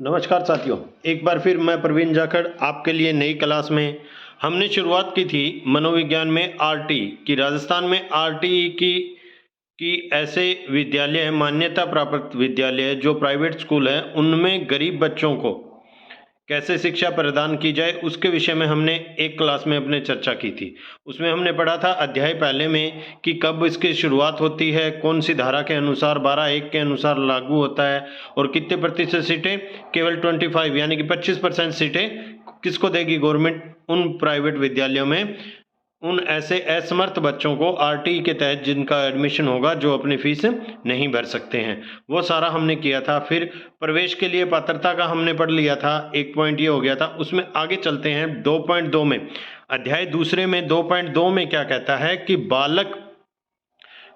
नमस्कार साथियों, एक बार फिर मैं प्रवीण जाखड़ आपके लिए नई क्लास में हमने शुरुआत की थी मनोविज्ञान में आरटी की। राजस्थान में आरटी की ऐसे विद्यालय हैं, मान्यता प्राप्त विद्यालय जो प्राइवेट स्कूल हैं, उनमें गरीब बच्चों को कैसे शिक्षा प्रदान की जाए उसके विषय में हमने एक क्लास में अपने चर्चा की थी। उसमें हमने पढ़ा था अध्याय पहले में कि कब इसकी शुरुआत होती है, कौन सी धारा के अनुसार 12(1) के अनुसार लागू होता है और कितने प्रतिशत सीटें, केवल 25 यानी कि 25% सीटें किसको देगी गवर्नमेंट, उन प्राइवेट विद्यालयों में उन ऐसे असमर्थ बच्चों को आरटीई के तहत जिनका एडमिशन होगा, जो अपनी फीस नहीं भर सकते हैं। वो सारा हमने किया था। फिर प्रवेश के लिए पात्रता का हमने पढ़ लिया था, एक पॉइंट ये हो गया था। उसमें आगे चलते हैं 2.2 में। अध्याय दूसरे में 2.2 में क्या कहता है कि बालक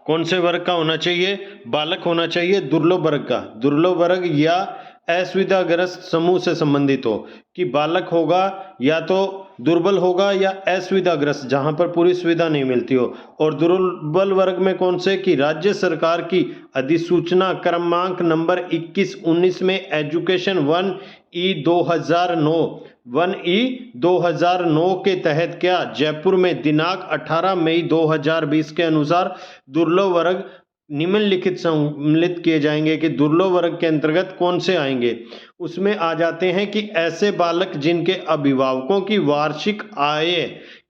कौन से वर्ग का होना चाहिए? बालक होना चाहिए दुर्लभ वर्ग का, दुर्लभ वर्ग या असुविधाग्रस्त समूह से संबंधित हो। कि बालक होगा या तो दुर्बल होगा या असुविधाग्रस्त, जहां पर पूरी सुविधा नहीं मिलती हो। और दुर्बल वर्ग में कौन से? कि राज्य सरकार की अधिसूचना क्रमांक नंबर 21/19 में एजुकेशन 1E/2009 के तहत क्या जयपुर में दिनांक 18 मई 2020 के अनुसार दुर्लभ वर्ग निम्नलिखित सम्मिलित किए जाएंगे। कि दुर्लभ वर्ग के अंतर्गत कौन से आएंगे? उसमें आ जाते हैं कि ऐसे बालक जिनके अभिभावकों की वार्षिक आय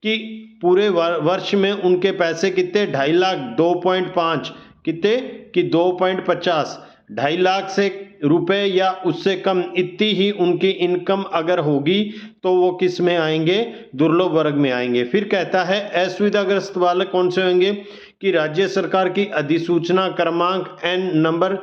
की पूरे वर्ष में उनके पैसे कितने? 2.5 लाख, 2.5 कितने? कि 2.50, 2.5 लाख से रुपए या उससे कम इतनी ही उनकी इनकम अगर होगी तो वो किस में आएंगे? दुर्लभ वर्ग में आएंगे। फिर कहता है असुविधाग्रस्त बालक कौन से होंगे? कि राज्य सरकार की अधिसूचना क्रमांक N नंबर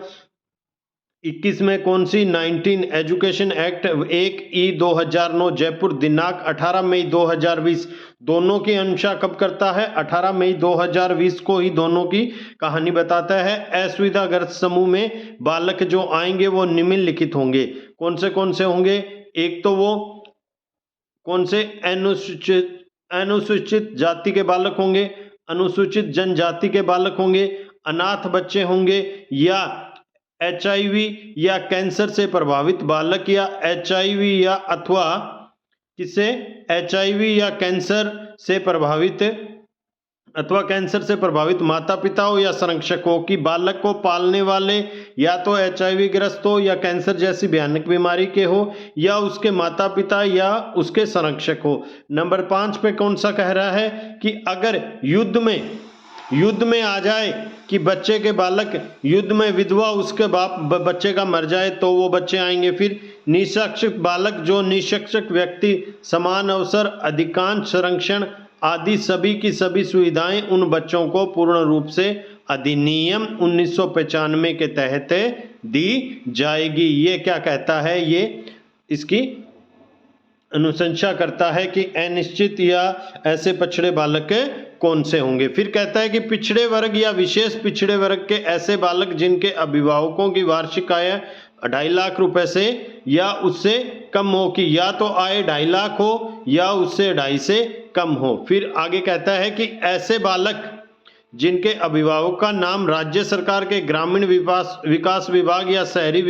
21 में कौन सी? 19 एजुकेशन एक्ट 1E/2009 जयपुर दिनांक 18 मई 2020 दोनों की अनुशा कब करता है? 18 मई 2020 को ही दोनों की कहानी बताता है। असुविधाग्रस्त समूह में बालक जो आएंगे वो निम्नलिखित होंगे। कौन से होंगे? एक तो वो कौन से? अनुसूचित जाति के बालक होंगे, अनुसूचित जनजाति के बालक होंगे, अनाथ बच्चे होंगे, या HIV या कैंसर से प्रभावित बालक, या HIV या अथवा किसे? HIV या कैंसर से प्रभावित अथवा कैंसर से प्रभावित माता पिता हो या संरक्षक हो। कि बालक को पालने वाले या तो HIV ग्रस्त हो या कैंसर जैसी भयानक बीमारी के हो, या उसके माता पिता या उसके संरक्षक हो। नंबर 5 पे कौन सा कह रहा है? कि अगर युद्ध में आ जाए कि बच्चे के बालक युद्ध में विधवा उसके बाप बच्चे का मर जाए तो वो बच्चे आएंगे। फिर निःशिक्षित बालक जो निःशिक्षित व्यक्ति समान अवसर, अधिकांश संरक्षण आदि सभी की सभी सुविधाएं उन बच्चों को पूर्ण रूप से अधिनियम 1995 के तहत दी जाएगी। ये क्या कहता है? ये इसकी अनुशंसा करता है कि अनिश्चित या ऐसे पछड़े बालक कौन से होंगे। फिर कहता है कि पिछड़े वर्ग या विशेष पिछड़े वर्ग के ऐसे बालक जिनके अभिभावकों की वार्षिक आय 2.5 लाख रुपए से या उससे कम हो। कि या तो आय 2.5 लाख हो या उससे 2.5 से कम हो। फिर आगे कहता है कि ऐसे बालक जिनके अभिभावक का नाम राज्य सरकार के ग्रामीण विकास विभाग या शहरी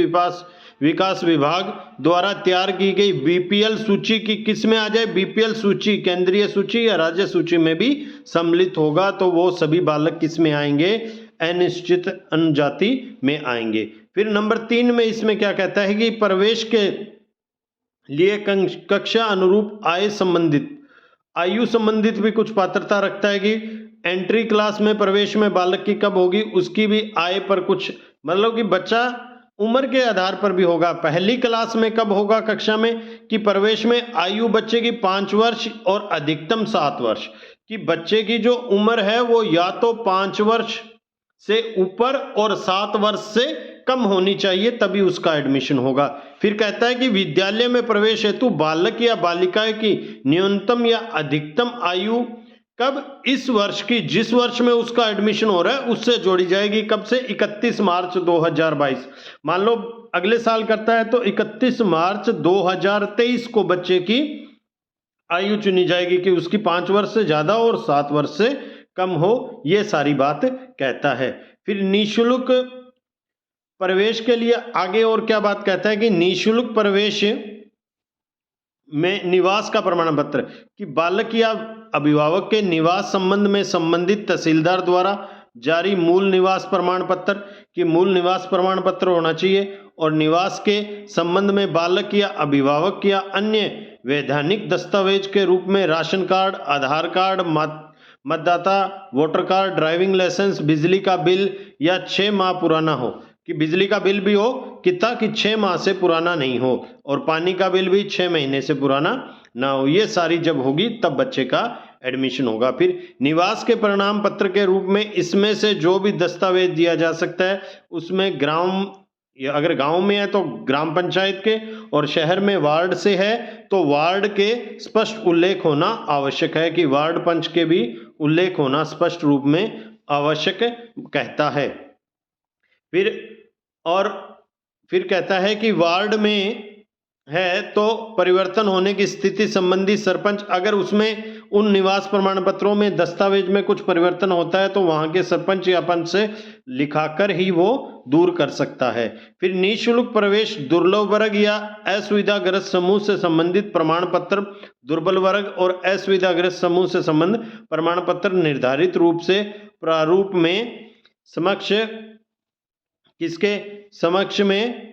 विकास विभाग द्वारा तैयार की गई BPL सूची की किस में आ जाए? BPL सूची, केंद्रीय सूची या राज्य सूची में भी सम्मिलित होगा तो वो सभी बालक किस में आएंगे? अनिश्चित जनजाति में आएंगे। फिर नंबर 3 में इसमें क्या कहता है? कि प्रवेश के लिए कक्षा अनुरूप आयु संबंधित भी कुछ पात्रता रखता है। कि एंट्री क्लास में प्रवेश में बालक की कब होगी, उसकी भी आय पर कुछ, मतलब कि बच्चा उम्र के आधार पर भी होगा। पहली क्लास में कब होगा कक्षा में? कि प्रवेश में आयु बच्चे की 5 वर्ष और अधिकतम 7 वर्ष। कि बच्चे की जो उम्र है वो या तो 5 वर्ष से ऊपर और 7 वर्ष से कम होनी चाहिए, तभी उसका एडमिशन होगा। फिर कहता है कि विद्यालय में प्रवेश हेतु बालक या बालिका की न्यूनतम या अधिकतम आयु कब? इस वर्ष की, जिस वर्ष में उसका एडमिशन हो रहा है उससे जोड़ी जाएगी। कब से? 31 मार्च 2022। मान लो अगले साल करता है तो 31 मार्च 2023 को बच्चे की आयु चुनी जाएगी कि उसकी 5 वर्ष से ज्यादा और 7 वर्ष से कम हो। ये सारी बात कहता है। फिर निःशुल्क प्रवेश के लिए आगे और क्या बात कहता है कि निःशुल्क प्रवेश में निवास का प्रमाण पत्र, कि बालक या अभिभावक के निवास संबंध में संबंधित तहसीलदार द्वारा जारी मूल निवास प्रमाण पत्र, कि मूल निवास प्रमाण पत्र होना चाहिए। और निवास के संबंध में बालक या अभिभावक या अन्य वैधानिक दस्तावेज के रूप में राशन कार्ड, आधार कार्ड, मतदाता वोटर कार्ड, ड्राइविंग लाइसेंस, बिजली का बिल या 6 माह पुराना हो, कि बिजली का बिल भी हो कितना कि 6 माह से पुराना नहीं हो, और पानी का बिल भी 6 महीने से पुराना ना हो। ये सारी जब होगी तब बच्चे का एडमिशन होगा। फिर निवास के परिणाम पत्र के रूप में इसमें से जो भी दस्तावेज दिया जा सकता है उसमें ग्राम, या अगर गांव में है तो ग्राम पंचायत के, और शहर में वार्ड से है तो वार्ड के स्पष्ट उल्लेख होना आवश्यक है, कि वार्ड पंच के भी उल्लेख होना स्पष्ट रूप में आवश्यक कहता है। फिर कहता है कि वार्ड में है तो परिवर्तन होने की स्थिति संबंधी सरपंच, अगर उसमें उन निवास प्रमाण पत्रों में दस्तावेज में कुछ परिवर्तन होता है तो वहां के सरपंच या पंच से लिखाकर ही वो दूर कर सकता है। फिर निःशुल्क प्रवेश दुर्लभ वर्ग या असुविधाग्रस्त समूह से संबंधित प्रमाण पत्र, दुर्बल वर्ग और असुविधाग्रस्त समूह से संबंध प्रमाण पत्र निर्धारित रूप से प्रारूप में समक्ष, किसके समक्ष में,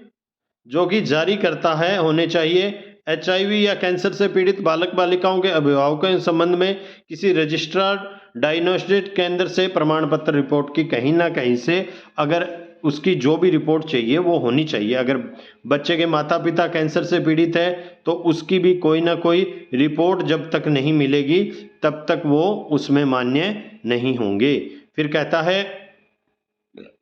जो कि जारी करता है, होने चाहिए। एचआईवी या कैंसर से पीड़ित बालक बालिकाओं के अभिभावकों के संबंध में किसी रजिस्ट्रार डायग्नोस्टिक केंद्र से प्रमाण पत्र रिपोर्ट की कहीं ना कहीं से अगर उसकी जो भी रिपोर्ट चाहिए वो होनी चाहिए। अगर बच्चे के माता पिता कैंसर से पीड़ित है तो उसकी भी कोई ना कोई रिपोर्ट जब तक नहीं मिलेगी तब तक वो उसमें मान्य नहीं होंगे। फिर कहता है,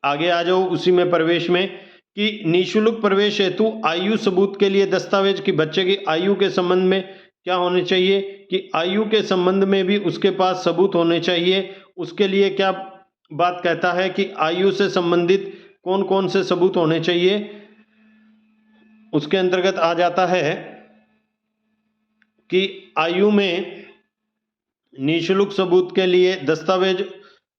आगे आ जाओ उसी में प्रवेश में, कि निःशुल्क प्रवेश हेतु आयु सबूत के लिए दस्तावेज, की बच्चे की आयु के संबंध में क्या होने चाहिए, कि आयु के संबंध में भी उसके पास सबूत होने चाहिए। उसके लिए क्या बात कहता है कि आयु से संबंधित कौन कौन से सबूत होने चाहिए, उसके अंतर्गत आ जाता है कि आयु में निःशुल्क सबूत के लिए दस्तावेज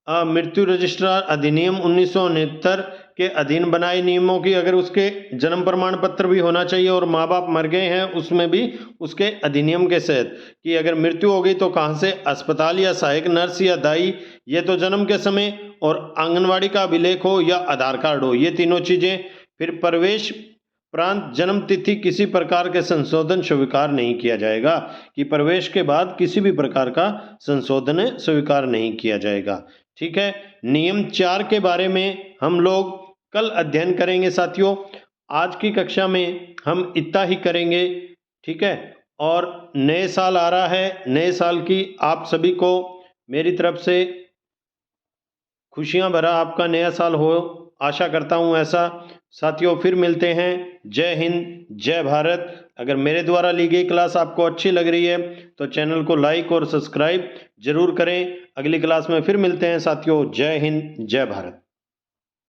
मृत्यु रजिस्ट्रार अधिनियम 1969 के अधीन बनाए नियमों की, अगर उसके जन्म प्रमाण पत्र भी होना चाहिए, और माँ बाप मर गए हैं उसमें भी उसके अधिनियम के तहत, कि अगर मृत्यु हो गई तो कहाँ से, अस्पताल या सहायक नर्स या दाई, ये तो जन्म के समय, और आंगनवाड़ी का अभिलेख हो या आधार कार्ड हो, ये तीनों चीज़ें। फिर प्रवेश प्रांत जन्म तिथि किसी प्रकार के संशोधन स्वीकार नहीं किया जाएगा, कि प्रवेश के बाद किसी भी प्रकार का संशोधन स्वीकार नहीं किया जाएगा। ठीक है, नियम 4 के बारे में हम लोग कल अध्ययन करेंगे साथियों। आज की कक्षा में हम इतना ही करेंगे। ठीक है, और नए साल आ रहा है, नए साल की आप सभी को मेरी तरफ से खुशियां भरा आपका नया साल हो, आशा करता हूं ऐसा। साथियों फिर मिलते हैं। जय हिंद, जय भारत। अगर मेरे द्वारा ली गई क्लास आपको अच्छी लग रही है तो चैनल को लाइक और सब्सक्राइब जरूर करें। अगली क्लास में फिर मिलते हैं साथियों। जय हिंद, जय भारत।